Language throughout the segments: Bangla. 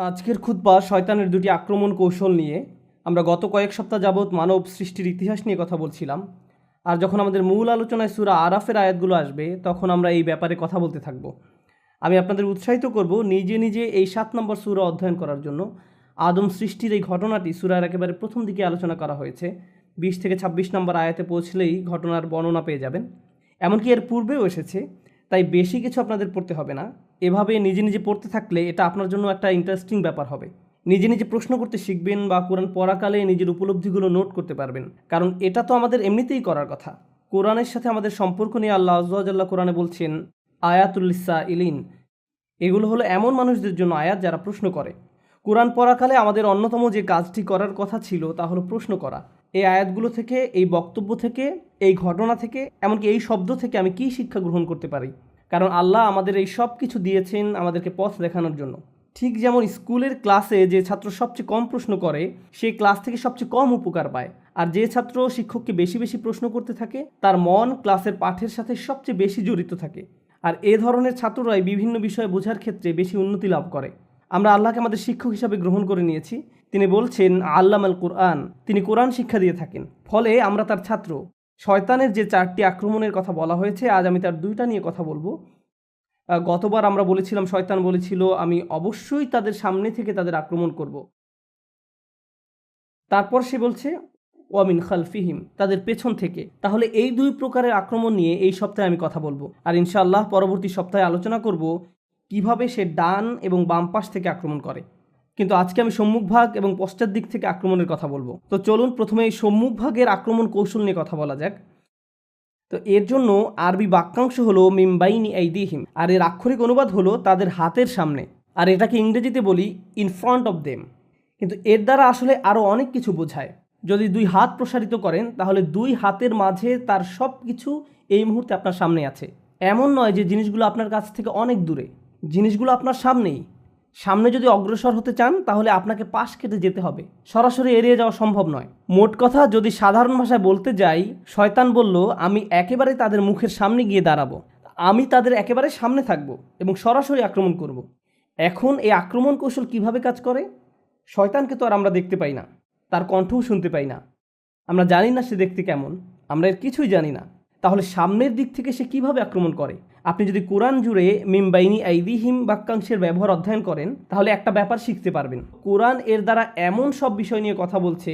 আজকের খুতবা শয়তানের দুটি আক্রমণ কৌশল নিয়ে। আমরা গত কয়েক সপ্তাহ যাবৎ মানব সৃষ্টির ইতিহাস নিয়ে কথা বলছিলাম, আর যখন আমাদের মূল আলোচনায় সূরা আরাফের আয়াতগুলো আসবে তখন আমরা এই ব্যাপারে কথা বলতে থাকব। আমি আপনাদের উৎসাহিত করব নিজে নিজে এই 7 নম্বর সূরা অধ্যয়ন করার জন্য। আদম সৃষ্টির এই ঘটনাটি সূরার একেবারে প্রথম দিকে আলোচনা করা হয়েছে। 20 থেকে 26 নম্বর আয়াতে পৌঁছলেই ঘটনার বর্ণনা পেয়ে যাবেন। এমনকি এর পূর্বেও এসেছে, তাই বেশি কিছু আপনাদের পড়তে হবে না। এভাবে নিজে নিজে পড়তে থাকলে এটা আপনার জন্য একটা ইন্টারেস্টিং ব্যাপার হবে। নিজে নিজে প্রশ্ন করতে শিখবেন বা কোরআন পড়াকালে নিজের উপলব্ধিগুলো নোট করতে পারবেন, কারণ এটা তো আমাদের এমনিতেই করার কথা। কোরআনের সাথে আমাদের সম্পর্ক নিয়ে আল্লাহ আয্যা ওয়া জাল্লা কোরআনে বলছেন, আয়াতুল লিসাইলিন, এগুলো হলো এমন মানুষদের জন্য আয়াত যারা প্রশ্ন করে। কোরআন পড়াকালে আমাদের অন্যতম যে কাজটি করার কথা ছিল তা হলো প্রশ্ন করা। এই আয়াতগুলো থেকে, এই বক্তব্য থেকে, এই ঘটনা থেকে, এমনকি এই শব্দ থেকে আমি কী শিক্ষা গ্রহণ করতে পারি, কারণ আল্লাহ আমাদের এই সব কিছু দিয়েছেন আমাদেরকে পথ দেখানোর জন্য। ঠিক যেমন স্কুলের ক্লাসে যে ছাত্র সবচেয়ে কম প্রশ্ন করে সেই ক্লাস থেকে সবচেয়ে কম উপকার পায়, আর যে ছাত্র শিক্ষককে বেশি বেশি প্রশ্ন করতে থাকে তার মন ক্লাসের পাঠের সাথে সবচেয়ে বেশি জড়িত থাকে, আর এ ধরনের ছাত্ররাই বিভিন্ন বিষয়ে বোঝার ক্ষেত্রে বেশি উন্নতি লাভ করে। আমরা আল্লাহকে আমাদের শিক্ষক হিসাবে গ্রহণ করে নিয়েছি। তিনি বলছেন আল্লামাল কুরআন, তিনি কোরআন শিক্ষা দিয়ে থাকেন, ফলে আমরা তার ছাত্র। শয়তানের যে 4টি আক্রমণের কথা বলা হয়েছে, আজ আমি তার 2টা নিয়ে কথা বলবো। গতবার আমরা বলেছিলাম, শয়তান বলেছিল আমি অবশ্যই তাদের সামনে থেকে তাদের আক্রমণ করব। তারপর সে বলছে ওয়ামিন খালফিহিম, তাদের পেছন থেকে। তাহলে এই 2 প্রকারের আক্রমণ নিয়ে এই সপ্তাহে আমি কথা বলবো, আর ইনশাআল্লাহ পরবর্তী সপ্তাহে আলোচনা করব কিভাবে সে ডান এবং বাম পাশ থেকে আক্রমণ করে। কিন্তু আজকে আমি সম্মুখভাগ এবং পশ্চাৎ দিক থেকে আক্রমণের কথা বলবো। তো চলুন প্রথমে এই সম্মুখভাগের আক্রমণ কৌশল নিয়ে কথা বলা যাক। তো এর জন্য আরবি বাক্যাংশ হলো মিমবাইনি আইদিহিম, আর এর আক্ষরিক অনুবাদ হলো তাদের হাতের সামনে, আর এটাকে ইংরেজিতে বলি ইন ফ্রন্ট অফ দেম। কিন্তু এর দ্বারা আসলে আরও অনেক কিছু বোঝায়। যদি 2 হাত প্রসারিত করেন তাহলে 2 হাতের মাঝে তার সব কিছু এই মুহূর্তে আপনার সামনে আছে। এমন নয় যে জিনিসগুলো আপনার কাছ থেকে অনেক দূরে, জিনিসগুলো আপনার সামনেই। সামনে যদি অগ্রসর হতে চান তাহলে আপনাকে পাশ কেটে যেতে হবে, সরাসরি এড়িয়ে যাওয়া সম্ভব নয়। মোট কথা, যদি সাধারণ ভাষায় বলতে যাই, শয়তান বলল আমি একেবারে তাদের মুখের সামনে গিয়ে দাঁড়াবো, আমি তাদের একেবারে সামনে থাকবো এবং সরাসরি আক্রমণ করব। এখন এই আক্রমণ কৌশল কিভাবে কাজ করে? শয়তানকে তো আর আমরা দেখতে পাই না, তার কণ্ঠও শুনতে পাই না, আমরা জানি না সে দেখতে কেমন, আমরা এর কিছুই জানি না। তাহলে সামনের দিক থেকে সে কিভাবে আক্রমণ করে? আপনি যদি কোরআন জুড়ে মিমবাইনি আইদিহিম বাক্যাংশের ব্যবহার অধ্যয়ন করেন তাহলে একটা ব্যাপার শিখতে পারবেন। কোরআন এর দ্বারা এমন সব বিষয় নিয়ে কথা বলছে,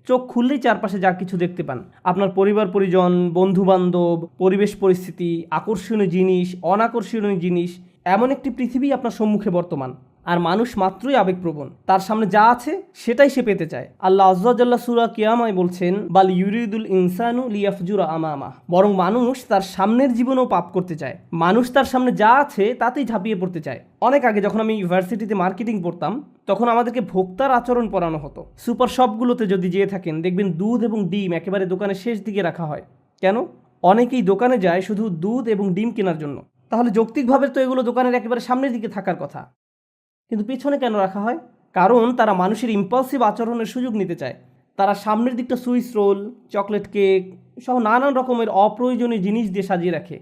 চোখ খুললেই চারপাশে যা কিছু দেখতে পান, আপনার পরিবার পরিজন, বন্ধু বান্ধব, পরিবেশ পরিস্থিতি, আকর্ষণীয় জিনিস, অনাকর্ষণীয় জিনিস, এমন একটি পৃথিবী আপনার সম্মুখে বর্তমান। আর মানুষ মাত্রই আবেগপ্রবণ, তার সামনে যা আছে সেটাই সে পেতে চায়। আল্লাহ আয্যা ওয়া জাল্লা সূরা কিয়ামায় বলছেন বাল ইউরিদুল ইনসানু লিয়াফজুরা আমামা, বরং মানুষ তার সামনের জীবনেও পাপ করতে চায়। মানুষ তার সামনে যা আছে তাতেই ঝাঁপিয়ে পড়তে চায়। অনেক আগে যখন আমি ইউনিভার্সিটিতে মার্কেটিং পড়তাম তখন আমাদেরকে ভোক্তার আচরণ পড়ানো হতো। সুপার শপগুলোতে যদি যেয়ে থাকেন দেখবেন দুধ এবং ডিম একেবারে দোকানের শেষ দিকে রাখা হয়। কেন? অনেকেই দোকানে যায় শুধু দুধ এবং ডিম কেনার জন্য। তাহলে যৌক্তিকভাবে তো এগুলো দোকানের একেবারে সামনের দিকে থাকার কথা, কিন্তু পিছনে কেন রাখা হয়? কারণ তারা মানুষের ইম্পালসিভ আচরণের সুযোগ নিতে চায়। তারা সামনের দিকটা সুইস রোল, চকলেট কেক সহ নানান রকমের অপ্রয়োজনীয় জিনিস দিয়ে সাজিয়ে রাখে,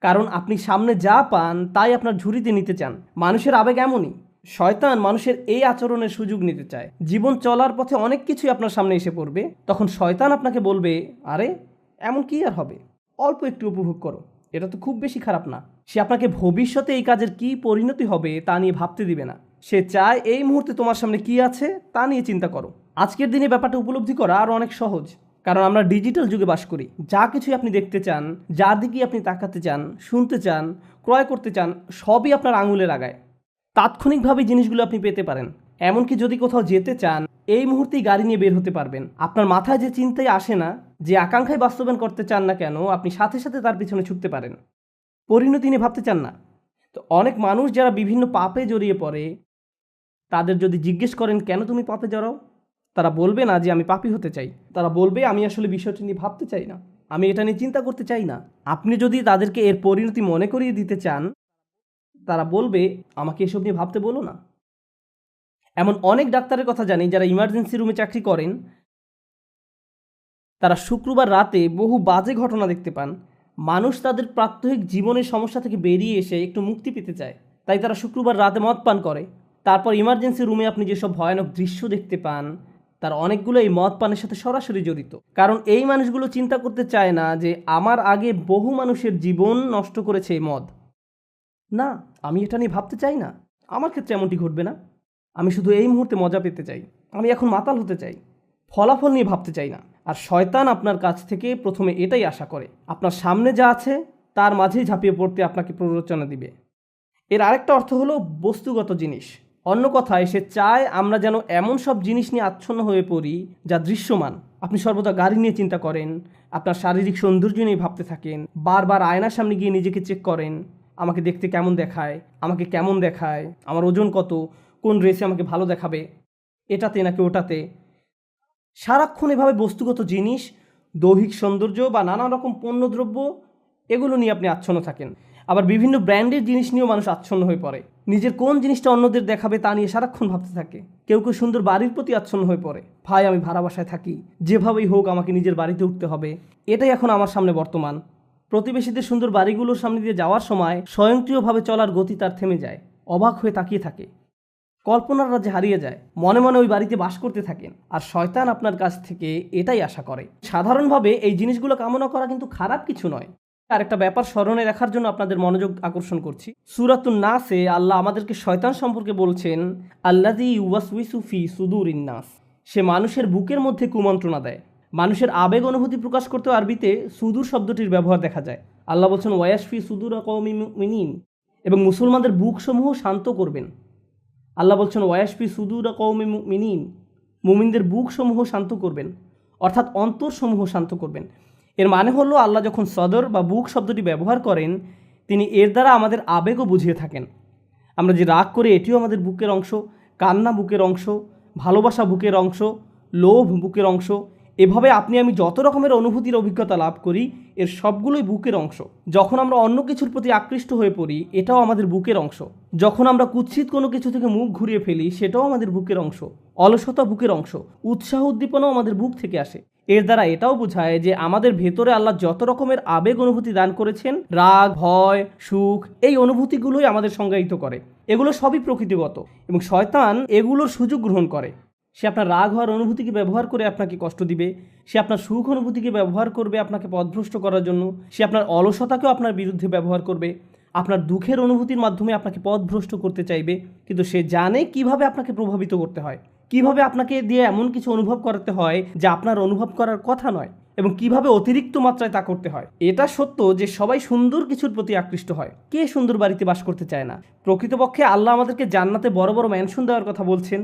কারণ আপনি সামনে যা পান তাই আপনার ঝুড়িতে নিতে চান। মানুষের আবেগ এমনই। শয়তান মানুষের এই আচরণের সুযোগ নিতে চায়। জীবন চলার পথে অনেক কিছুই আপনার সামনে এসে পড়বে, তখন শয়তান আপনাকে বলবে আরে এমন কি আর হবে, অল্প একটু উপভোগ করো, এটা তো খুব বেশি খারাপ না। সে আপনাকে ভবিষ্যতে এই কাজের কি পরিণতি হবে তা নিয়ে ভাবতে দিবে না। সে চায় এই মুহূর্তে তোমার সামনে কি আছে তা নিয়ে চিন্তা করো। আজকের দিনে ব্যাপারটা উপলব্ধি করা আরও অনেক সহজ, কারণ আমরা ডিজিটাল যুগে বাস করি। যা কিছুই আপনি দেখতে চান, যার দিকেই আপনি তাকাতে চান, শুনতে চান, ক্রয় করতে চান, সবই আপনার আঙুলের আগায়। তাৎক্ষণিকভাবে জিনিসগুলো আপনি পেতে পারেন। এমনকি যদি কোথাও যেতে চান এই মুহূর্তেই গাড়ি নিয়ে বের হতে পারবেন। আপনার মাথায় যে চিন্তাই আসে না, যে আকাঙ্ক্ষায় বাস্তবায়ন করতে চান না কেন, আপনি সাথে সাথে তার পিছনে ছুটতে পারেন। পরিণতি নিয়ে ভাবতে চান না। তো অনেক মানুষ যারা বিভিন্ন পাপে জড়িয়ে পড়ে, তাদের যদি জিজ্ঞেস করেন কেন তুমি পাপে জড়াও, তারা বলবে না যে আমি পাপী হতে চাই, তারা বলবে আমি আসলে বিষয়টি নিয়ে ভাবতে চাই না, আমি এটা নিয়ে চিন্তা করতে চাই না। আপনি যদি তাদেরকে এর পরিণতি মনে করিয়ে দিতে চান, তারা বলবে আমাকে এসব নিয়ে ভাবতে বলো না। এমন অনেক ডাক্তারের কথা জানি যারা ইমার্জেন্সি রুমে চাকরি করেন, তারা শুক্রবার রাতে বহু বাজে ঘটনা দেখতে পান। মানুষ তাদের প্রাত্যহিক জীবনের সমস্যা থেকে বেরিয়ে এসে একটু মুক্তি পেতে চায়, তাই তারা শুক্রবার রাতে মদ পান করে। তারপর ইমার্জেন্সি রুমে আপনি যেসব ভয়ানক দৃশ্য দেখতে পান তার অনেকগুলো এই মদ পানের সাথে সরাসরি জড়িত। কারণ এই মানুষগুলো চিন্তা করতে চায় না যে আমার আগে বহু মানুষের জীবন নষ্ট করেছে এই মদ। না, আমি এটা নিয়ে ভাবতে চাই না, আমার ক্ষেত্রে এমনটি ঘটবে না। আমি শুধু এই মুহূর্তে মজা পেতে চাই, আমি এখন মাতাল হতে চাই, ফলাফল নিয়ে ভাবতে চাই না। আর শয়তান আপনার কাছ থেকে প্রথমে এটাই আশা করে, আপনার সামনে যা আছে তার মাঝেই ঝাঁপিয়ে পড়তে আপনাকে প্ররোচনা দিবে। এর আরেকটা অর্থ হলো বস্তুগত জিনিস। অন্য কথায় সে চায় আমরা যেন এমন সব জিনিস নিয়ে আচ্ছন্ন হয়ে পড়ি যা দৃশ্যমান। আপনি সর্বদা গাড়ি নিয়ে চিন্তা করেন, আপনার শারীরিক সৌন্দর্য নিয়ে ভাবতে থাকেন, বারবার আয়নার সামনে গিয়ে নিজেকে চেক করেন, আমাকে দেখতে কেমন দেখায়, আমাকে কেমন দেখায়, আমার ওজন কত, কোন ড্রেসে আমাকে ভালো দেখাবে, এটাতে নাকি ওটাতে। সারাক্ষণ এভাবে বস্তুগত জিনিস, দৈহিক সৌন্দর্য বা নানা রকম পণ্যদ্রব্য এগুলো নিয়ে আপনি আচ্ছন্ন থাকেন। আবার বিভিন্ন ব্র্যান্ডের জিনিস নিয়েও মানুষ আচ্ছন্ন হয়ে পড়ে, নিজের কোন জিনিসটা অন্যদের দেখাবে তা নিয়ে সারাক্ষণ ভাবতে থাকে। কেউ কেউ সুন্দর বাড়ির প্রতি আচ্ছন্ন হয়ে পড়ে, ভাই আমি ভাড়া বাসায় থাকি, যেভাবেই হোক আমাকে নিজের বাড়িতে উঠতে হবে। এটাই এখন আমার সামনে বর্তমান। প্রতিবেশীদের সুন্দর বাড়িগুলোর সামনে দিয়ে যাওয়ার সময় স্বয়ংক্রিয়ভাবে চলার গতি তার থেমে যায়, অবাক হয়ে তাকিয়ে থাকে, কল্পনার রাজ্যে হারিয়ে যায়, মনে মনে ওই বাড়িতে বাস করতে থাকেন। আর শয়তান আপনার কাছ থেকে এটাই আশা করে। সাধারণভাবে এই জিনিসগুলো কামনা করা কিন্তু খারাপ কিছু নয়। আর একটা ব্যাপার স্মরণে রাখার জন্য আপনাদের মনোযোগ আকর্ষণ করছি। সূরাতুন নাসে আল্লাহ আমাদেরকে শয়তান সম্পর্কে বলছেন, আল্লাযী ইউওয়াসউইসু ফি সুদুরিন নাস। সে মানুষের বুকের মধ্যে কুমন্ত্রণা দেয়। মানুষের আবেগ অনুভূতি প্রকাশ করতে আরবিতে সুদূর শব্দটির ব্যবহার দেখা যায়। আল্লাহ বলছেন ওয়াসফি সুদুরা কওমিন মুমিনিন, এবং মুসলমানদের বুকসমূহ শান্ত করবেন। আল্লাহ বলছেন ওয়াসফি সুদুরা কওমিন মুমিনিন, মুমিনদের বুকসমূহ শান্ত করবেন, অর্থাৎ অন্তরসমূহ শান্ত করবেন। এর মানে হলো আল্লাহ যখন সদর বা বুক শব্দটি ব্যবহার করেন তিনি এর দ্বারা আমাদের আবেগও বুঝিয়ে থাকেন। আমরা যে রাগ করে এটিও আমাদের বুকের অংশ, কান্না বুকের অংশ, ভালোবাসা বুকের অংশ, লোভ বুকের অংশ। এভাবে আপনি আমি যত রকমের অনুভূতির অভিজ্ঞতা লাভ করি এর সবগুলোই বুকের অংশ। যখন আমরা অন্য কিছুর প্রতি আকৃষ্ট হয়ে পড়ি এটাও আমাদের বুকের অংশ। যখন আমরা কুৎসিত কোনো কিছু থেকে মুখ ঘুরিয়ে ফেলি সেটাও আমাদের বুকের অংশ। অলসতা বুকের অংশ, উৎসাহ উদ্দীপনাও আমাদের বুক থেকে আসে। এর দ্বারা এটাও বোঝায় যে আমাদের ভেতরে আল্লাহ যত রকমের আবেগ অনুভূতি দান করেছেন, রাগ, ভয়, সুখ, এই অনুভূতিগুলোই আমাদের সংজ্ঞায়িত করে। এগুলো সবই প্রকৃতিগত এবং শয়তান এগুলোর সুযোগ গ্রহণ করে। সে আপনার রাগ হওয়ার অনুভূতিকে ব্যবহার করে আপনাকে কষ্ট দিবে, সে আপনার সুখ অনুভূতিকে ব্যবহার করবে আপনাকে পথভ্রষ্ট করার জন্য, সে আপনার অলসতাকেও আপনার বিরুদ্ধে ব্যবহার করবে, আপনার দুঃখের অনুভূতির মাধ্যমে আপনাকে পথভ্রষ্ট করতে চাইবে। কিন্তু সে জানে কিভাবে আপনাকে প্রভাবিত করতে হয়, কিভাবে আপনাকে দিয়ে এমন কিছু অনুভব করাতে হয় যা আপনার অনুভব করার কথা নয়, এবং কিভাবে অতিরিক্ত মাত্রায় তা করতে হয়। এটা সত্য যে সবাই সুন্দর কিছুর প্রতি আকৃষ্ট হয়, কে সুন্দর বাড়িতে বাস করতে চায় না। প্রকৃতপক্ষে আল্লাহ আমাদেরকে জান্নাতে বড় বড় ম্যানশন দেওয়ার কথা বলছেন,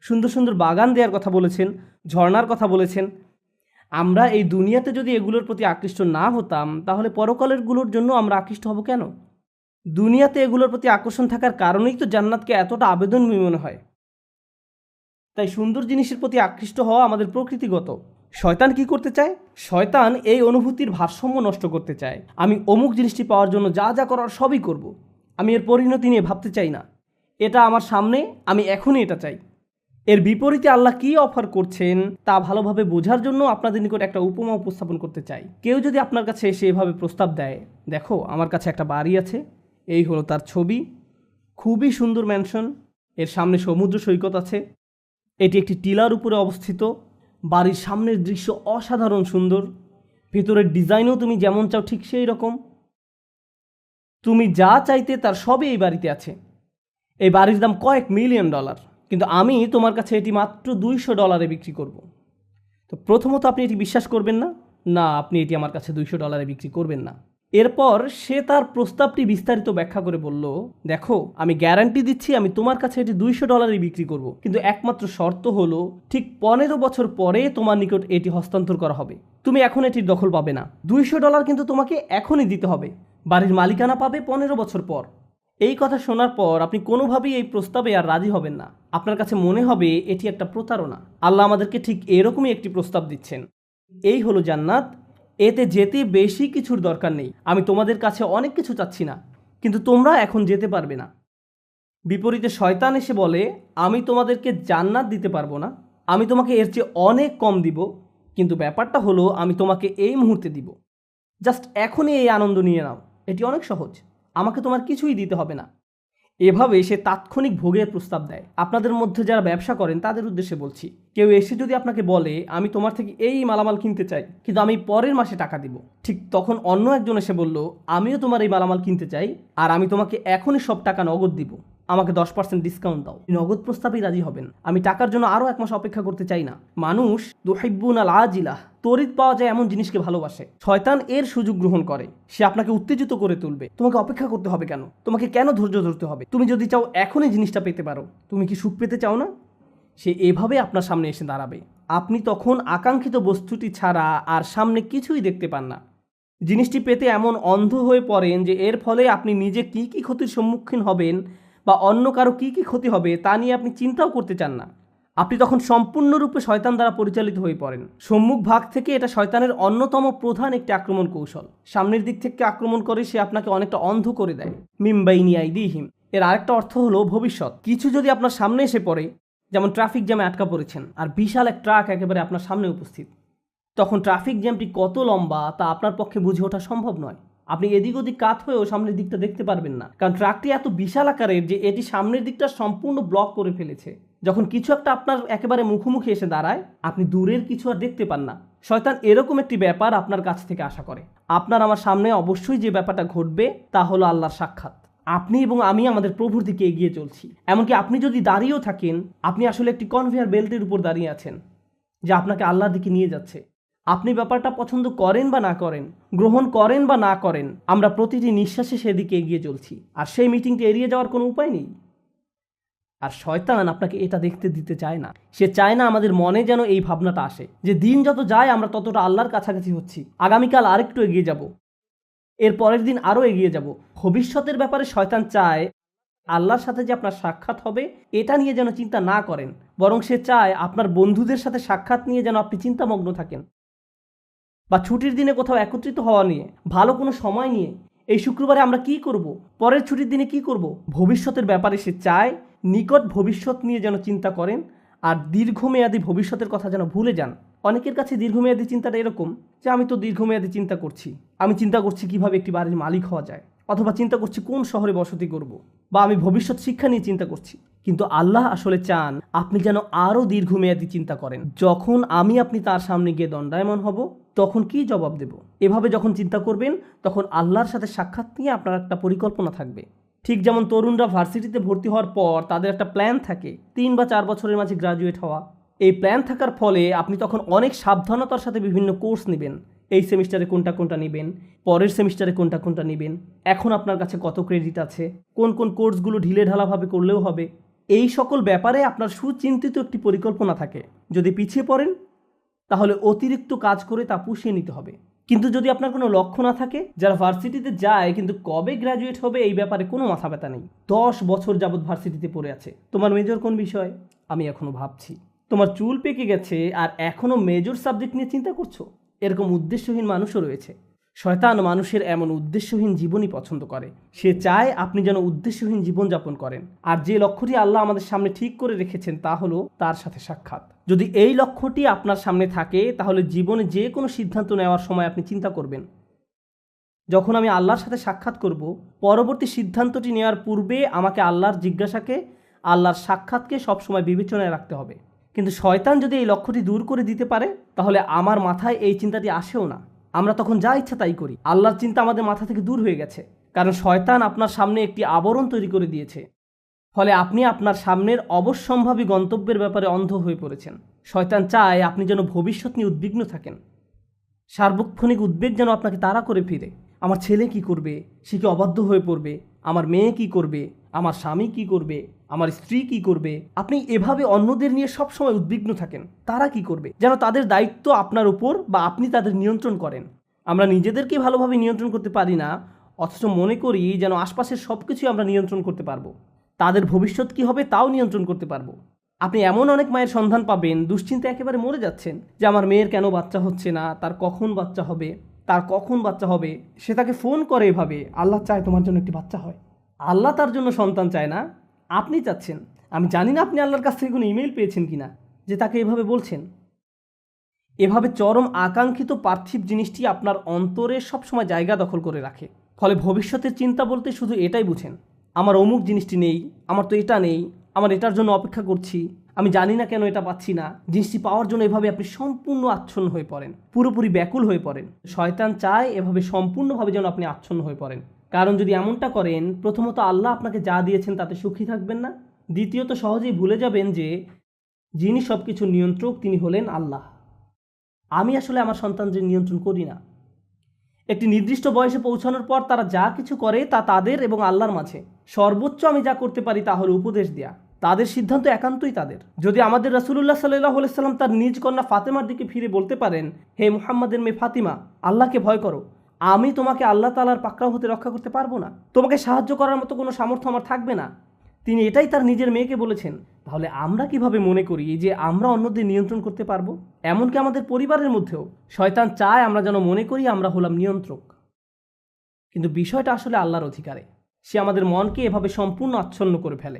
সুন্দর সুন্দর বাগান দেওয়ার কথা বলেছেন, ঝর্ণার কথা বলেছেন। আমরা এই দুনিয়াতে যদি এগুলোর প্রতি আকৃষ্ট না হতাম তাহলে পরকালেরগুলোর জন্য আমরা আকৃষ্ট হব কেন? দুনিয়াতে এগুলোর প্রতি আকর্ষণ থাকার কারণেই তো জান্নাতকে এতটা আবেদনময়ী মনে হয়। তাই সুন্দর জিনিসের প্রতি আকৃষ্ট হওয়া আমাদের প্রকৃতিগত। শয়তান কি করতে চায়? শয়তান এই অনুভূতির ভারসাম্য নষ্ট করতে চায়। আমি অমুক জিনিসটি পাওয়ার জন্য যা যা করার সবই করব, আমি এর পরিণতি নিয়ে ভাবতে চাই না, এটা আমার সামনে, আমি এখনই এটা চাই। এর বিপরীতে আল্লাহ কি অফার করছেন তা ভালোভাবে বোঝার জন্য আপনাদের নিকট একটা উপমা উপস্থাপন করতে চাই। কেউ যদি আপনার কাছে এসে এভাবে প্রস্তাব দেয়, দেখো আমার কাছে একটা বাড়ি আছে, এই হলো তার ছবি, খুবই সুন্দর ম্যানশন, এর সামনে সমুদ্র সৈকত আছে, এটি একটি টিলার উপরে অবস্থিত, বাড়ির সামনের দৃশ্য অসাধারণ সুন্দর, ভেতরের ডিজাইনও তুমি যেমন চাও ঠিক সেই রকম, তুমি যা চাইতে তার সবই এই বাড়িতে আছে, এই বাড়ির দাম কয়েক মিলিয়ন ডলার, কিন্তু আমি তোমার কাছে এটি মাত্র $200 বিক্রি করব। তো প্রথমত আপনি এটি বিশ্বাস করবেন না, না আপনি এটি আমার কাছে $200 বিক্রি করবেন না। এরপর সে তার প্রস্তাবটি বিস্তারিত ব্যাখ্যা করে বলল, দেখো আমি গ্যারান্টি দিচ্ছি আমি তোমার কাছে এটি $200 বিক্রি করব, কিন্তু একমাত্র শর্ত হলো ঠিক 15 বছর পরে তোমার নিকট এটি হস্তান্তর করা হবে, তুমি এখন এটির দখল পাবে না। $200 কিন্তু তোমাকে এখনই দিতে হবে, বাড়ির মালিকানা পাবে 15 বছর পর। এই কথা শোনার পর আপনি কোনোভাবেই এই প্রস্তাবে আর রাজি হবেন না, আপনার কাছে মনে হবে এটি একটা প্রতারণা। আল্লাহ আমাদেরকে ঠিক এরকমই একটি প্রস্তাব দিচ্ছেন, এই হলো জান্নাত, এতে যেতে বেশি কিছুর দরকার নেই, আমি তোমাদের কাছে অনেক কিছু চাচ্ছি না, কিন্তু তোমরা এখন যেতে পারবে না। বিপরীতে শয়তান এসে বলে, আমি তোমাদেরকে জান্নাত দিতে পারবো না, আমি তোমাকে এর চেয়ে অনেক কম দিব, কিন্তু ব্যাপারটা হলো আমি তোমাকে এই মুহূর্তে দিব, জাস্ট এখনই এই আনন্দ নিয়ে নাও, এটি অনেক সহজ, আমাকে তোমার কিছুই দিতে হবে না। এভাবে সে তাৎক্ষণিক ভোগের প্রস্তাব দেয়। আপনাদের মধ্যে যারা ব্যবসা করেন তাদের উদ্দেশ্যে বলছি, কেউ এসে যদি আপনাকে বলে আমি তোমার থেকে এই মালামাল কিনতে চাই কিন্তু আমি পরের মাসে টাকা দিব, ঠিক তখন অন্য একজন এসে বলল আমিও তোমার এই মালামাল কিনতে চাই আর আমি তোমাকে এখনই সব টাকা নগদ দিব, আমাকে 10% ডিসকাউন্ট দাও। নগদ প্রস্তাবেই রাজি হবেন। আমি টাকার জন্য আরও 1 মাস অপেক্ষা করতে চাই না। মানুষ তুহিব্বুনাল আজিলাহ, তড়িৎ পাওয়া যায় এমন জিনিসকে ভালোবাসে। শয়তান এর সুযোগ গ্রহণ করে, সে আপনাকে উত্তেজিত করে তুলবে। তোমাকে অপেক্ষা করতে হবে কেন? তোমাকে কেন ধৈর্য ধরতে হবে? তুমি যদি চাও এখনই জিনিসটা পেতে পারো। তুমি কি সুখ পেতে চাও না? সে এভাবে আপনার সামনে এসে দাঁড়াবে। আপনি তখন আকাঙ্ক্ষিত বস্তুটি ছাড়া আর সামনে কিছুই দেখতে পান না। জিনিসটি পেতে এমন অন্ধ হয়ে পড়েন যে এর ফলে আপনি নিজে কি কি ক্ষতির সম্মুখীন হবেন বা অন্য কারো কি কি ক্ষতি হবে তা নিয়ে আপনি চিন্তাও করতে চান না। আপনি তখন সম্পূর্ণরূপে শয়তান দ্বারা পরিচালিত হয়ে পড়েন। সম্মুখ ভাগ থেকে এটা শয়তানের অন্যতম প্রধান একটি আক্রমণ কৌশল। সামনের দিক থেকে আক্রমণ করে সে আপনাকে অনেকটা অন্ধ করে দেয়। মিম্বাইনি আইদিহিম, এর আরেকটা অর্থ হলো ভবিষ্যৎ। কিছু যদি আপনার সামনে এসে পড়ে, যেমন ট্রাফিক জ্যামে আটকা পড়েছেন আর বিশাল এক ট্রাক একেবারে আপনার সামনে উপস্থিত, তখন ট্রাফিক জ্যামটি কত লম্বা তা আপনার পক্ষে বুঝে ওঠা সম্ভব নয়। আপনি এদিক ওদিক কাত হয়েও সামনের দিকটা দেখতে পারবেন না, কারণ ট্রাকটি এত বিশাল আকারের যে এটি সামনের দিকটা সম্পূর্ণ ব্লক করে ফেলেছে। যখন কিছু একটা আপনার একেবারে মুখোমুখি এসে দাঁড়ায়, আপনি দূরের কিছু আর দেখতে পান না। শয়তান এরকম একটি ব্যাপার আপনার কাছ থেকে আশা করে। আপনার আমার সামনে অবশ্যই যে ব্যাপারটা ঘটবে তা হলো আল্লাহর সাক্ষাৎ। আপনি এবং আমি আমাদের প্রভুর দিকে এগিয়ে চলছি। এমনকি আপনি যদি দাঁড়িয়েও থাকেন, আপনি আসলে একটি কনভেয়ার বেল্টের উপর দাঁড়িয়ে আছেন যা আপনাকে আল্লাহর দিকে নিয়ে যাচ্ছে। আপনি ব্যাপারটা পছন্দ করেন বা না করেন, গ্রহণ করেন বা না করেন, আমরা প্রতিটি নিঃশ্বাসে সেদিকে এগিয়ে চলছি। আর সেই মিটিংটি এড়িয়ে যাওয়ার কোনো উপায় নেই। আর শয়তান আপনাকে এটা দেখতে দিতে চায় না। সে চায় না আমাদের মনে যেন এই ভাবনাটা আসে যে দিন যত যায় আমরা ততটা আল্লাহর কাছাকাছি হচ্ছি, আগামীকাল আরেকটু এগিয়ে যাব, এর পরের দিন আরও এগিয়ে যাব। ভবিষ্যতের ব্যাপারে শয়তান চায় আল্লাহর সাথে যে আপনার সাক্ষাৎ হবে এটা নিয়ে যেন চিন্তা না করেন, বরং সে চায় আপনার বন্ধুদের সাথে সাক্ষাৎ নিয়ে যেন আপনি চিন্তামগ্ন থাকেন, বা ছুটির দিনে কোথাও একত্রিত হওয়া নিয়ে, ভালো কোনো সময় নিয়ে, এই শুক্রবারে আমরা কি করব, পরের ছুটির দিনে কি করব। ভবিষ্যতের ব্যাপারে সে চায় নিকট ভবিষ্যৎ নিয়ে যেন চিন্তা করেন আর দীর্ঘমেয়াদী ভবিষ্যতের কথা যেন ভুলে যান। অনেকের কাছে দীর্ঘমেয়াদী চিন্তাটা এরকম যে আমি তো দীর্ঘমেয়াদী চিন্তা করছি, আমি চিন্তা করছি কিভাবে একটি বাড়ির মালিক হওয়া যায়, অথবা চিন্তা করছি কোন শহরে বসতি করব, বা আমি ভবিষ্যৎ শিক্ষা নিয়ে চিন্তা করছি। কিন্তু আল্লাহ আসলে চান আপনি যেন আরও দীর্ঘমেয়াদী চিন্তা করেন। যখন আপনি তার সামনে গিয়ে দণ্ডায়মান হব তখন কি জবাব দেব, এভাবে যখন চিন্তা করবেন তখন আল্লাহর সাথে সাক্ষাৎ নিয়ে আপনার একটা পরিকল্পনা থাকবে। ঠিক যেমন তরুণরা ভার্সিটিতে ভর্তি হওয়ার পর তাদের একটা প্ল্যান থাকে 3 বা 4 বছরের মাঝে গ্রাজুয়েট হওয়া। এই প্ল্যান থাকার ফলে আপনি তখন অনেক সাবধানতার সাথে বিভিন্ন কোর্স নেবেন। এই সেমিস্টারে কোনটা কোনটা নেবেন, পরের সেমিস্টারে কোনটা কোনটা নেবেন, এখন আপনার কাছে কত ক্রেডিট আছে, কোন কোন কোর্সগুলো ঢিলে ঢালাভাবে করলেও হবে, এই সকল ব্যাপারে আপনার সুচিন্তিত একটি পরিকল্পনা থাকে। যদি পিছিয়ে পড়েন তাহলে অতিরিক্ত কাজ করে তা পুষিয়ে নিতে হবে। কিন্তু যদি আপনার কোনো লক্ষ্য না থাকে, যারা ভার্সিটিতে যায় কিন্তু কবে গ্র্যাজুয়েট হবে এই ব্যাপারে কোনো মাথা ব্যথা নেই, 10 বছর যাবৎ ভার্সিটিতে পড়ে আছে, তোমার মেজর কোন বিষয়, আমি এখনও ভাবছি, তোমার চুল পেকে গেছে আর এখনও মেজর সাবজেক্ট নিয়ে চিন্তা করছো, এরকম উদ্দেশ্যহীন মানুষও রয়েছে। শয়তান মানুষের এমন উদ্দেশ্যহীন জীবনই পছন্দ করে। সে চায় আপনি যেন উদ্দেশ্যহীন জীবনযাপন করেন। আর যে লক্ষ্যটি আল্লাহ আমাদের সামনে ঠিক করে রেখেছেন তা হলো তার সাথে সাক্ষাৎ। যদি এই লক্ষ্যটি আপনার সামনে থাকে তাহলে জীবনে যে কোনো সিদ্ধান্ত নেওয়ার সময় আপনি চিন্তা করবেন, যখন আমি আল্লাহর সাথে সাক্ষাৎ করব, পরবর্তী সিদ্ধান্তটি নেওয়ার পূর্বে আমাকে আল্লাহর জিজ্ঞাসাকে, আল্লাহর সাক্ষাৎকে সবসময় বিবেচনায় রাখতে হবে। কিন্তু শয়তান যদি এই লক্ষ্যটি দূর করে দিতে পারে তাহলে আমার মাথায় এই চিন্তাটি আসেও না। আমরা তখন যা ইচ্ছা তাই করি। আল্লাহর চিন্তা আমাদের মাথা থেকে দূর হয়ে গেছে, কারণ শয়তান আপনার সামনে একটি আবরণ তৈরি করে দিয়েছে। ফলে আপনি আপনার সামনের অবশ্যম্ভাবী গন্তব্যের ব্যাপারে অন্ধ হয়ে পড়েছেন। শয়তান চায় আপনি যেন ভবিষ্যৎ নিয়ে উদ্বিগ্ন থাকেন। সার্বক্ষণিক উদ্বেগ যেন আপনাকে তাড়া করে ফিরে। আমার ছেলে কি করবে, সে কি অবাধ্য হয়ে পড়বে, আমার মেয়ে কি করবে, আমার স্বামী কি করবে, আমার স্ত্রী কি করবে। আপনি এভাবে অন্যদের নিয়ে সবসময় উদ্বিগ্ন থাকেন, তারা কি করবে, যেন তাদের দায়িত্ব আপনার উপর বা আপনি তাদের নিয়ন্ত্রণ করেন। আমরা নিজেদেরকে ভালোভাবে নিয়ন্ত্রণ করতে পারি না, অথচ মনে করি যেন আশপাশের সব কিছুই আমরা নিয়ন্ত্রণ করতে পারবো, তাদের ভবিষ্যৎ কি হবে তাও নিয়ন্ত্রণ করতে পারবো। আপনি এমন অনেক মায়ের সন্ধান পাবেন দুশ্চিন্তা একেবারে মরে যাচ্ছেন যে আমার মেয়ের কেন বাচ্চা হচ্ছে না, তার কখন বাচ্চা হবে, সে তাকে ফোন করে এভাবে, আল্লাহ চায় তোমার জন্য একটি বাচ্চা হয়। আল্লাহ তার জন্য সন্তান চায় না, আপনি চাচ্ছেন। আমি জানি না আপনি আল্লাহর কাছ থেকে কোনো ইমেল পেয়েছেন কিনা যে তাকে এভাবে বলছেন। এভাবে চরম আকাঙ্ক্ষিত পার্থিব জিনিসটি আপনার অন্তরে সবসময় জায়গা দখল করে রাখে। ফলে ভবিষ্যতের চিন্তা বলতে শুধু এটাই বুঝেন, আমার অমুক জিনিসটি নেই, আমার তো এটা নেই, আমার এটার জন্য অপেক্ষা করছি, আমি জানি না কেন এটা পাচ্ছি না। জিনিসটি পাওয়ার জন্য এভাবে আপনি সম্পূর্ণ আচ্ছন্ন হয়ে পড়েন, পুরোপুরি ব্যাকুল হয়ে পড়েন। শয়তান চায় এভাবে সম্পূর্ণভাবে যেন আপনি আচ্ছন্ন হয়ে পড়েন। কারণ যদি এমনটা করেন, প্রথমত আল্লাহ আপনাকে যা দিয়েছেন তাতে সুখী থাকবেন না, দ্বিতীয়ত সহজেই ভুলে যাবেন যে যিনি সব কিছু নিয়ন্ত্রক তিনি হলেন আল্লাহ। আমি আসলে আমার সন্তানদের নিয়ন্ত্রণ করি না। একটি নির্দিষ্ট বয়সে পৌঁছানোর পর তারা যা কিছু করে তা তাদের এবং আল্লাহর মাঝে। সর্বোচ্চ আমি যা করতে পারি তা হলো উপদেশ দেয়া, তাদের সিদ্ধান্ত একান্তই তাদের। যদি আমাদের রাসূলুল্লাহ সাল্লাল্লাহু আলাইহি সাল্লাম তার নিজ কন্যা ফাতেমার দিকে ফিরে বলতে পারেন, হে মুহাম্মাদের মেয়ে ফাতিমা, আল্লাহকে ভয় করো, আমি তোমাকে আল্লাহ তাআলার পাকড়াও হতে রক্ষা করতে পারবো না, তোমাকে সাহায্য করার মতো কোনো সামর্থ্য আমার থাকবে না, তিনি এটাই তার নিজের মেয়েকে বলেছেন, তাহলে আমরা কিভাবে মনে করি যে আমরা অন্যদের নিয়ন্ত্রণ করতে পারবো? এমনকি আমাদের পরিবারের মধ্যেও শয়তান চায় আমরা যেন মনে করি আমরা হলাম নিয়ন্ত্রক, কিন্তু বিষয়টা আসলে আল্লাহর অধিকারে। সে আমাদের মনকে এভাবে সম্পূর্ণ আচ্ছন্ন করে ফেলে।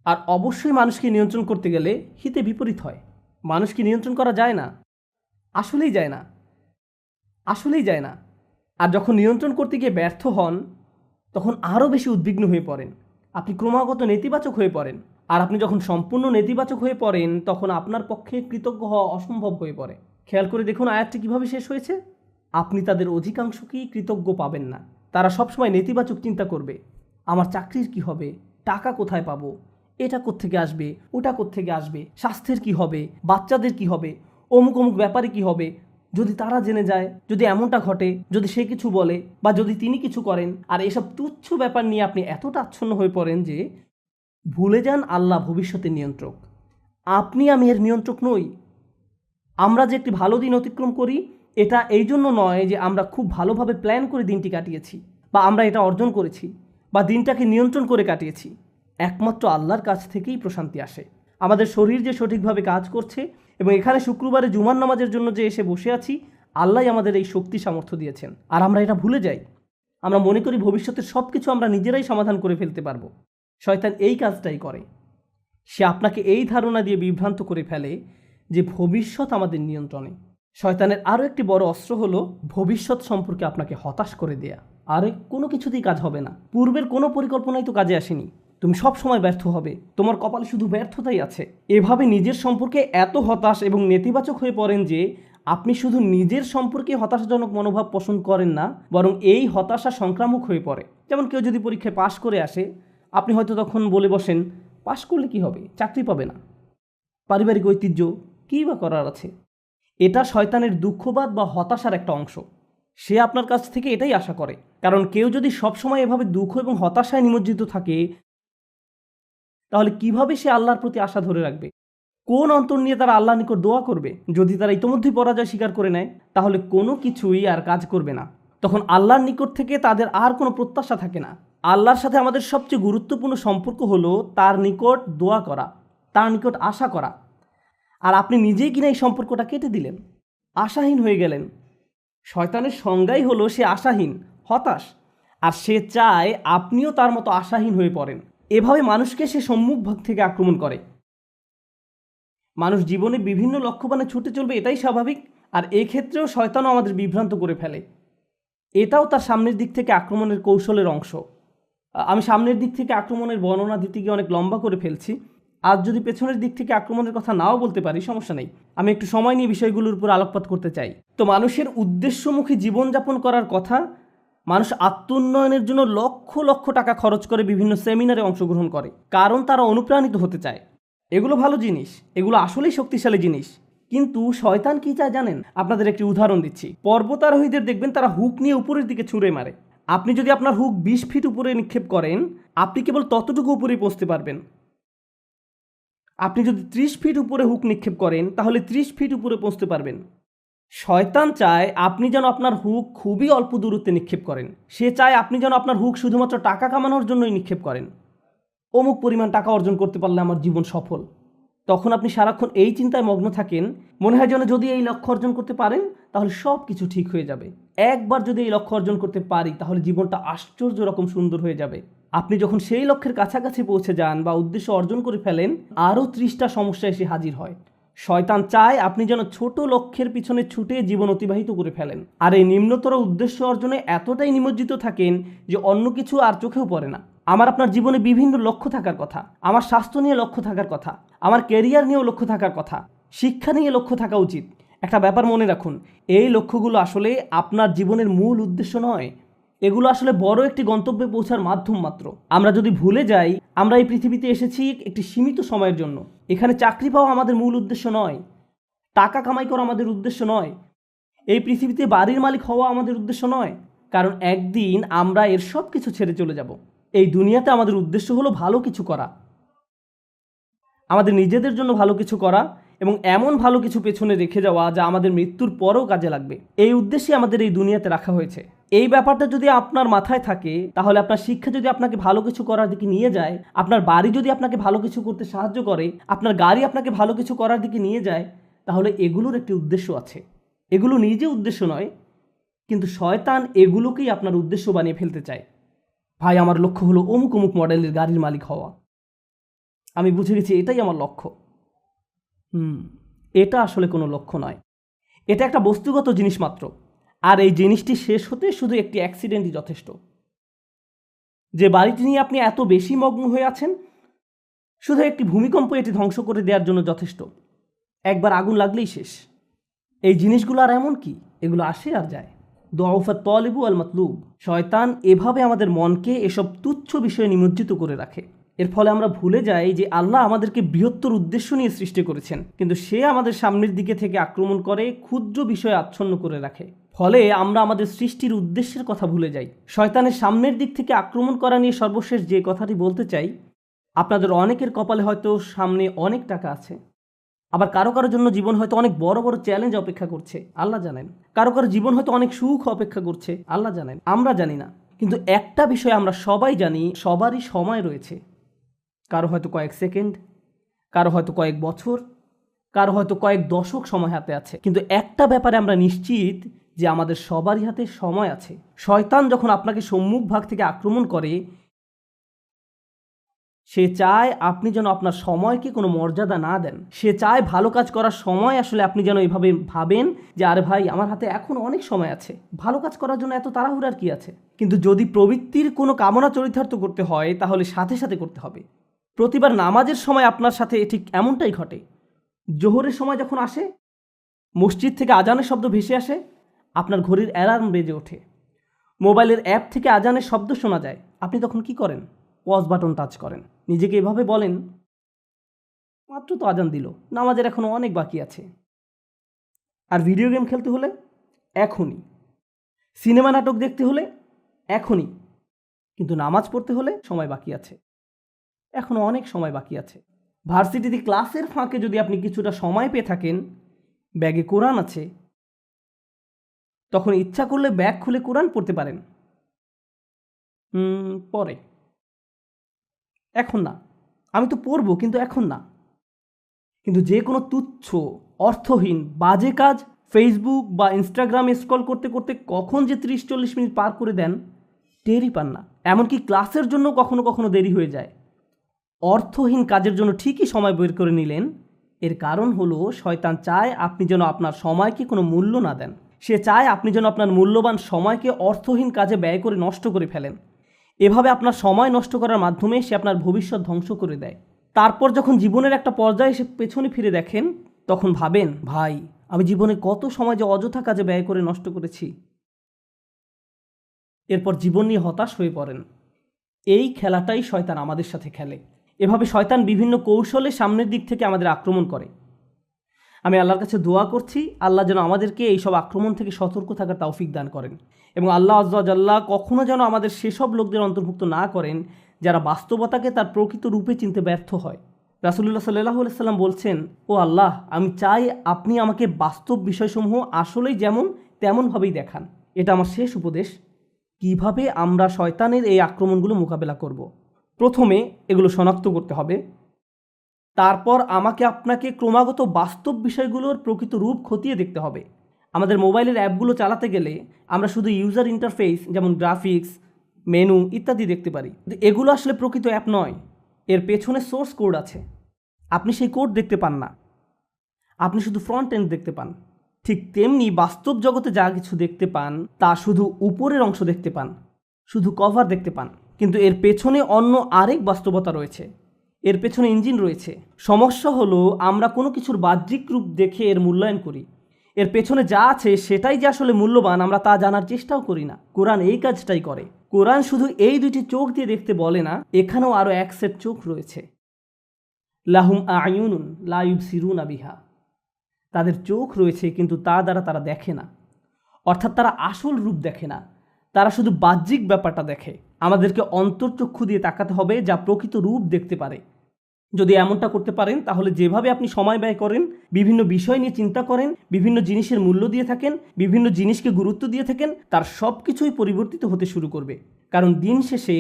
আর অবশ্যই মানুষকে নিয়ন্ত্রণ করতে গেলে হিতে বিপরীত হয়। মানুষকে নিয়ন্ত্রণ করা যায় না, আসলেই যায় না, আসলেই যায় না। আর যখন নিয়ন্ত্রণ করতে গিয়ে ব্যর্থ হন, তখন আরও বেশি উদ্বিগ্ন হয়ে পড়েন, আপনি ক্রমাগত নেতিবাচক হয়ে পড়েন। আর আপনি যখন সম্পূর্ণ নেতিবাচক হয়ে পড়েন, তখন আপনার পক্ষে কৃতজ্ঞ হওয়া অসম্ভব হয়ে পড়ে। খেয়াল করে দেখুন আয়াতটি কীভাবে শেষ হয়েছে। আপনি তাদের অধিকাংশকেই কৃতজ্ঞ পাবেন না। তারা সবসময় নেতিবাচক চিন্তা করবে, আমার চাকরির কি হবে, টাকা কোথায় পাবো, এটা কোত্থেকে আসবে, ওটা কোত্থেকে আসবে, স্বাস্থ্যের কি হবে, বাচ্চাদের কি হবে, অমুক অমুক ব্যাপারে কি হবে, যদি তারা জেনে যায়, যদি এমনটা ঘটে, যদি সে কিছু বলে বা যদি তিনি কিছু করেন। আর এসব তুচ্ছ ব্যাপার নিয়ে আপনি এতটা আচ্ছন্ন হয়ে পড়েন যে ভুলে যান আল্লাহ ভবিষ্যতের নিয়ন্ত্রক। আপনি আমি এর নিয়ন্ত্রক নই। আমরা যে একটি ভালো দিন অতিক্রম করি, এটা এই জন্য নয় যে আমরা খুব ভালোভাবে প্ল্যান করে দিনটি কাটিয়েছি বা আমরা এটা অর্জন করেছি বা দিনটাকে নিয়ন্ত্রণ করে কাটিয়েছি। একমাত্র আল্লাহর কাছ থেকেই প্রশান্তি আসে। আমাদের শরীর যে সঠিকভাবে কাজ করছে এবং এখানে শুক্রবারে জুমার নামাজের জন্য যে এসে বসে আছি, আল্লাহ আমাদের এই শক্তি সামর্থ্য দিয়েছেন। আর আমরা এটা ভুলে যাই। আমরা মনে করি ভবিষ্যতের সব কিছু আমরা নিজেরাই সমাধান করে ফেলতে পারবো। শয়তান এই কাজটাই করে। সে আপনাকে এই ধারণা দিয়ে বিভ্রান্ত করে ফেলে যে ভবিষ্যৎ আমাদের নিয়ন্ত্রণে। শয়তানের আরও একটি বড় অস্ত্র হলো ভবিষ্যৎ সম্পর্কে আপনাকে হতাশ করে দেয়া। আরে কোনো কিছুতেই কাজ হবে না, পূর্বের কোনো পরিকল্পনাই তো কাজে আসেনি, তুমি সব সময় ব্যর্থ হবে, তোমার কপালে শুধু ব্যর্থতাই আছে। এভাবে নিজের সম্পর্কে এত হতাশ এবং নেতিবাচক হয়ে পড়েন যে আপনি শুধু নিজের সম্পর্কে হতাশাজনক মনোভাব পোষণ করেন না, বরং এই হতাশা সংক্রামক হয়ে পড়ে। যেমন কেউ যদি পরীক্ষায় পাশ করে আসে, আপনি হয়তো তখন বলে বসেন, পাশ করলে কি হবে, চাকরি পাবে না, পারিবারিক ঐতিহ্য, কী বা করার আছে। এটা শয়তানের দুঃখবাদ বা হতাশার একটা অংশ। সে আপনার কাছ থেকে এটাই আশা করে। কারণ কেউ যদি সবসময় এভাবে দুঃখ এবং হতাশায় নিমজ্জিত থাকে, তাহলে কিভাবে সে আল্লাহর প্রতি আশা ধরে রাখবে? কোন অন্তর নিয়ে তারা আল্লাহর নিকট দোয়া করবে? যদি তারা ইতোমধ্যেই পরাজয় স্বীকার করে নেয়, তাহলে কোনো কিছুই আর কাজ করবে না। তখন আল্লাহর নিকট থেকে তাদের আর কোনো প্রত্যাশা থাকে না। আল্লাহর সাথে আমাদের সবচেয়ে গুরুত্বপূর্ণ সম্পর্ক হলো তার নিকট দোয়া করা, তার নিকট আশা করা। আর আপনি নিজেই কিনা এই সম্পর্কটা কেটে দিলেন, আশাহীন হয়ে গেলেন। শয়তানের সংজ্ঞাই হলো সে আশাহীন, হতাশ, আর সে চায় আপনিও তার মতো আশাহীন হয়ে পড়েন। এভাবে মানুষকে সে সম্মুখ ভাগ থেকে আক্রমণ করে। মানুষ জীবনে বিভিন্ন লক্ষ্যবানে ছুটে চলবে, এটাই স্বাভাবিক। আর এক্ষেত্রেও শয়তানও আমাদের বিভ্রান্ত করে ফেলে। এটাও তার সামনের দিক থেকে আক্রমণের কৌশলের অংশ। আমি সামনের দিক থেকে আক্রমণের বর্ণনা দিতে গিয়ে অনেক লম্বা করে ফেলছি। আজ যদি পেছনের দিক থেকে আক্রমণের কথা নাও বলতে পারি, সমস্যা নেই, আমি একটু সময় নিয়ে বিষয়গুলোর উপর আলোকপাত করতে চাই। তো মানুষের উদ্দেশ্যমুখী জীবনযাপন করার কথা। মানুষ আত্মোন্নয়নের জন্য লক্ষ লক্ষ টাকা খরচ করে বিভিন্ন সেমিনারে অংশগ্রহণ করে, কারণ তারা অনুপ্রাণিত হতে চায়। এগুলো ভালো জিনিস, এগুলো আসলেই শক্তিশালী জিনিস। কিন্তু শয়তান কি চায় জানেন? আপনাদের একটি উদাহরণ দিচ্ছি। পর্বতারোহীদের দেখবেন তারা হুক নিয়ে উপরের দিকে ছুঁড়ে মারে। আপনি যদি আপনার হুক 20 ফিট উপরে নিক্ষেপ করেন, আপনি কেবল ততটুকু উপরে পৌঁছতে পারবেন। আপনি যদি 30 ফিট উপরে হুক নিক্ষেপ করেন, তাহলে 30 ফিট উপরে পৌঁছতে পারবেন। শয়তান চায় আপনি যেন আপনার হুক খুবই অল্প দূরত্বে নিক্ষেপ করেন। সে চায় আপনি যেন আপনার হুক শুধুমাত্র টাকা কামানোর জন্যই নিক্ষেপ করেন। অমুক পরিমাণ টাকা অর্জন করতে পারলে আমার জীবন সফল। তখন আপনি সারাক্ষণ এই চিন্তায় মগ্ন থাকেন, মনে হয় যেন যদি এই লক্ষ্য অর্জন করতে পারেন তাহলে সব কিছু ঠিক হয়ে যাবে। একবার যদি এই লক্ষ্য অর্জন করতে পারি তাহলে জীবনটা আশ্চর্য রকম সুন্দর হয়ে যাবে। আপনি যখন সেই লক্ষ্যের কাছাকাছি পৌঁছে যান বা উদ্দেশ্য অর্জন করে ফেলেন, আরও 30টা সমস্যা এসে হাজির হয়। শয়তান চায় আপনি যেন ছোট লক্ষ্যের পিছনে ছুটে জীবন অতিবাহিত করে ফেলেন, আর এই নিম্নতর উদ্দেশ্য অর্জনে এতটাই নিমজ্জিত থাকেন যে অন্য কিছু আর চোখেও পড়ে না। আমার আপনার জীবনে বিভিন্ন লক্ষ্য থাকার কথা, আমার স্বাস্থ্য নিয়ে লক্ষ্য থাকার কথা, আমার ক্যারিয়ার নিয়েও লক্ষ্য থাকার কথা, শিক্ষা নিয়ে লক্ষ্য থাকা উচিত। একটা ব্যাপার মনে রাখুন, এই লক্ষ্যগুলো আসলে আপনার জীবনের মূল উদ্দেশ্য নয়। এগুলো আসলে বড় একটি গন্তব্যে পৌঁছার মাধ্যম মাত্র। আমরা যদি ভুলে যাই আমরা এই পৃথিবীতে এসেছি একটি সীমিত সময়ের জন্য, এখানে চাকরি পাওয়া আমাদের মূল উদ্দেশ্য নয়, টাকা কামাই করা আমাদের উদ্দেশ্য নয়, এই পৃথিবীতে বাড়ির মালিক হওয়া আমাদের উদ্দেশ্য নয়, কারণ একদিন আমরা এর সব কিছু ছেড়ে চলে যাব। এই দুনিয়াতে আমাদের উদ্দেশ্য হলো ভালো কিছু করা, আমাদের নিজেদের জন্য ভালো কিছু করা এবং এমন ভালো কিছু পেছনে রেখে যাওয়া যা আমাদের মৃত্যুর পরেও কাজে লাগবে। এই উদ্দেশ্যে আমাদের এই দুনিয়াতে রাখা হয়েছে। এই ব্যাপারটা যদি আপনার মাথায় থাকে তাহলে আপনার শিক্ষা যদি আপনাকে ভালো কিছু করার দিকে নিয়ে যায়, আপনার বাড়ি যদি আপনাকে ভালো কিছু করতে সাহায্য করে, আপনার গাড়ি আপনাকে ভালো কিছু করার দিকে নিয়ে যায়, তাহলে এগুলোর একটি উদ্দেশ্য আছে। এগুলো নিজে উদ্দেশ্য নয়, কিন্তু শয়তান এগুলোকেই আপনার উদ্দেশ্য বানিয়ে ফেলতে চায়। ভাই, আমার লক্ষ্য হলো অমুক অমুক মডেলের গাড়ির মালিক হওয়া, আমি বুঝে গেছি এটাই আমার লক্ষ্য। এটা আসলে কোনো লক্ষ্য নয়, এটা একটা বস্তুগত জিনিস মাত্র। আর এই জিনিসটি শেষ হতে শুধু একটি অ্যাক্সিডেন্টই যথেষ্ট। যে বাড়িটি নিয়ে আপনি এত বেশি মগ্ন হয়ে আছেন, শুধু একটি ভূমিকম্প এটি ধ্বংস করে দেওয়ার জন্য যথেষ্ট। একবার আগুন লাগলেই শেষ। এই জিনিসগুলো আর এমন কি, এগুলো আসে আর যায়। দুআফাত তালিবু আল মাতলুব। শয়তান এভাবে আমাদের মনকে এসব তুচ্ছ বিষয়ে নিমজ্জিত করে রাখে। এর ফলে আমরা ভুলে যাই যে আল্লাহ আমাদেরকে বৃহত্তর উদ্দেশ্য নিয়ে সৃষ্টি করেছেন, কিন্তু সে আমাদের সামনের দিকে থেকে আক্রমণ করে ক্ষুদ্র বিষয়ে আচ্ছন্ন করে রাখে। ফলে আমরা আমাদের সৃষ্টির উদ্দেশ্যের কথা ভুলে যাই। শয়তানের সামনের দিক থেকে আক্রমণ করা নিয়ে সর্বশেষ যে কথাটি বলতে চাই, আপনাদের অনেকের কপালে হয়তো সামনে অনেক টাকা আছে, আবার কারো কারোর জন্য জীবন হয়তো অনেক বড় বড় চ্যালেঞ্জ অপেক্ষা করছে, আল্লাহ জানেন। কারো কারো জীবন হয়তো অনেক সুখ অপেক্ষা করছে, আল্লাহ জানেন, আমরা জানি না। কিন্তু একটা বিষয় আমরা সবাই জানি, সবারই সময় রয়েছে। কারো হয়তো কয়েক সেকেন্ড, কারো হয়তো কয়েক বছর, কারো হয়তো কয়েক দশক সময় হাতে আছে। কিন্তু একটা ব্যাপারে আমরা নিশ্চিত যে আমাদের সবারই হাতে সময় আছে। শয়তান যখন আপনাকে সম্মুখ ভাগ থেকে আক্রমণ করে, সে চায় আপনি যেন আপনার সময়কে কোনো মর্যাদা না দেন। সে চায় ভালো কাজ করার সময় আসলে আপনি যেন এইভাবে ভাবেন যে আরে ভাই, আমার হাতে এখন অনেক সময় আছে, ভালো কাজ করার জন্য এত তাড়াহুড়ার কি আছে। কিন্তু যদি প্রবৃত্তির কোনো কামনা চরিতার্থ করতে হয় তাহলে সাথে সাথে করতে হবে। প্রতিবার নামাজের সময় আপনার সাথে ঠিক এমনটাই ঘটে। জোহরের সময় যখন আসে, মসজিদ থেকে আজানের শব্দ ভেসে আসে, আপনার ঘড়ির অ্যালার্ম বেজে ওঠে, মোবাইলের অ্যাপ থেকে আজানের শব্দ শোনা যায়, আপনি তখন কি করেন? পজ বাটন টাচ করেন, নিজেকে এভাবে বলেন মাত্র তো আজান দিল, নামাজের এখনও অনেক বাকি আছে। আর ভিডিও গেম খেলতে হলে এখনই, সিনেমা নাটক দেখতে হলে এখনই, কিন্তু নামাজ পড়তে হলে সময় বাকি আছে, এখনও অনেক সময় বাকি আছে। ভার্সিটিতে ক্লাসের ফাঁকে যদি আপনি কিছুটা সময় পেয়ে থাকেন, ব্যাগে কোরআন আছে, তখন ইচ্ছা করলে ব্যাগ খুলে কোরআন পড়তে পারেন। পরে, এখন না, আমি তো পড়বো কিন্তু এখন না। কিন্তু যে কোনো তুচ্ছ, অর্থহীন, বাজে কাজ ফেসবুক বা ইনস্টাগ্রামে স্ক্রল করতে করতে কখন যে 30-40 মিনিট পার করে দেন টেরই পান না। এমনকি ক্লাসের জন্য কখনো কখনো দেরি হয়ে যায়। অর্থহীন কাজের জন্য ঠিকই সময় বের করে নিলেন, এর কারণ হলো শয়তান চায় আপনি যেন আপনার সময়কে কোনো মূল্য না দেন। সে চায় আপনি যেন আপনার মূল্যবান সময়কে অর্থহীন কাজে ব্যয় করে নষ্ট করে ফেলেন। এভাবে আপনার সময় নষ্ট করার মাধ্যমে সে আপনার ভবিষ্যৎ ধ্বংস করে দেয়। তারপর যখন জীবনের একটা পর্যায়ে এসে পেছনে ফিরে দেখেন, তখন ভাবেন ভাই, আমি জীবনে কত সময় যে অযথা কাজে ব্যয় করে নষ্ট করেছি। এরপর জীবন নিয়ে হতাশ হয়ে পড়েন। এই খেলাটাই শয়তান আমাদের সাথে খেলে। এভাবে শয়তান বিভিন্ন কৌশলে সামনের দিক থেকে আমাদের আক্রমণ করে। আমি আল্লাহর কাছে দোয়া করছি আল্লাহ যেন আমাদেরকে এইসব আক্রমণ থেকে সতর্ক থাকার তৌফিক দান করেন, এবং আল্লাহ আজ্জা জাল্লা কখনো যেন আমাদের সেসব লোকদের অন্তর্ভুক্ত না করেন যারা বাস্তবতাকে তার প্রকৃত রূপে চিনতে ব্যর্থ হয়। রাসূলুল্লাহ সাল্লাল্লাহু আলাইহি সাল্লাম বলছেন, ও আল্লাহ, আমি চাই আপনি আমাকে বাস্তব বিষয়সমূহ আসলেই যেমন তেমনভাবেই দেখান। এটা আমার শেষ উপদেশ। কিভাবে আমরা শয়তানের এই আক্রমণগুলো মোকাবেলা করব? প্রথমে এগুলো শনাক্ত করতে হবে, তারপর আমাকে আপনাকে ক্রমাগত বাস্তব বিষয়গুলোর প্রকৃত রূপ খতিয়ে দেখতে হবে। আমাদের মোবাইলের অ্যাপগুলো চালাতে গেলে আমরা শুধু ইউজার ইন্টারফেস যেমন গ্রাফিক্স, মেনু ইত্যাদি দেখতে পারি, কিন্তু এগুলো আসলে প্রকৃত অ্যাপ নয়। এর পেছনে সোর্স কোড আছে, আপনি সেই কোড দেখতে পান না। আপনি শুধু ফ্রন্ট এন্ড দেখতে পান। ঠিক তেমনি বাস্তব জগতে যা কিছু দেখতে পান তা শুধু উপরের অংশ দেখতে পান, শুধু কভার দেখতে পান, কিন্তু এর পেছনে অন্য আরেক বাস্তবতা রয়েছে, এর পেছনে ইঞ্জিন রয়েছে। সমস্যা হলো আমরা কোনো কিছুর বাহ্যিক রূপ দেখে এর মূল্যায়ন করি, এর পেছনে যা আছে সেটাই যে আসলে মূল্যবান আমরা তা জানার চেষ্টাও করি না। কোরআন এই কাজটাই করে। কোরআন শুধু এই দুটি চোখ দিয়ে দেখতে বলে না, এখানেও আরও এক সেট চোখ রয়েছে। লাহুম আয়ুনুন লা ইউবসিরুনা বিহা, তাদের চোখ রয়েছে কিন্তু তা দ্বারা তারা দেখে না, অর্থাৎ তারা আসল রূপ দেখে না, তারা শুধু বাহ্যিক ব্যাপারটা দেখে। আমাদেরকে অন্তর্চক্ষু দিয়ে তাকাতে হবে যা প্রকৃত রূপ দেখতে পারে। যদি এমনটা করতে পারেন তাহলে যেভাবে আপনি সময় ব্যয় করেন, বিভিন্ন বিষয় নিয়ে চিন্তা করেন, বিভিন্ন জিনিসের মূল্য দিয়ে থাকেন, বিভিন্ন জিনিসকে গুরুত্ব দিয়ে থাকেন, তার সব কিছুই পরিবর্তিত হতে শুরু করবে। কারণ দিন শেষে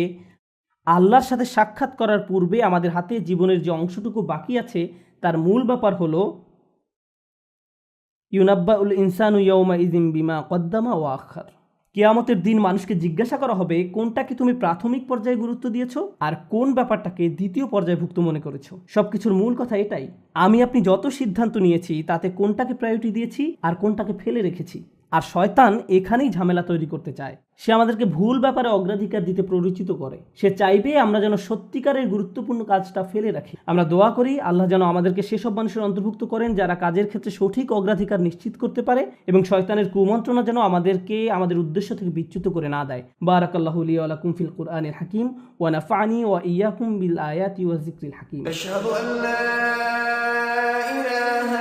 আল্লাহর সাথে সাক্ষাৎ করার পূর্বে আমাদের হাতে জীবনের যে অংশটুকু বাকি আছে তার মূল ব্যাপার হলো ইউনাব্বাউল ইনসানু ইয়াউমা ইযিন বিমা কদ্দামা ওয়া আখার। কিয়ামতের দিন মানুষকে জিজ্ঞাসা করা হবে কোনটাকে তুমি প্রাথমিক পর্যায়ে গুরুত্ব দিয়েছো আর কোন ব্যাপারটাকে দ্বিতীয় পর্যায়ভুক্ত মনে করেছো। সবকিছুর মূল কথা এটাই, আমি আপনি যত সিদ্ধান্ত নিয়েছি তাতে কোনটাকে প্রায়োরিটি দিয়েছি আর কোনটাকে ফেলে রেখেছি। আর শয়তান এখানেই ঝামেলা তৈরি করতে চায়। সে আমাদেরকে ভুল ব্যাপারে অগ্রাধিকার দিতে প্ররোচিত করে। সে চাইবে আমরা যেন সত্যিকারের গুরুত্বপূর্ণ কাজটা ফেলে রাখি। আমরা দোয়া করি আল্লাহ যেন আমাদেরকে সেসব মানুষের অন্তর্ভুক্ত করেন যারা কাজের ক্ষেত্রে সঠিক অগ্রাধিকার নিশ্চিত করতে পারে, এবং শয়তানের কুমন্ত্রণা যেন আমাদেরকে আমাদের উদ্দেশ্য থেকে বিচ্যুত করে না দেয়। বারাকাল্লাহু লি ওয়া লাকুম ফিল কুরআনিল হাকিম ওয়া নাফা'নি ওয়া ইয়্যাকুম বিল আয়াতি ওয়াজ যিকরিল হাকিম। আশহাদু আল্লা ইলাহা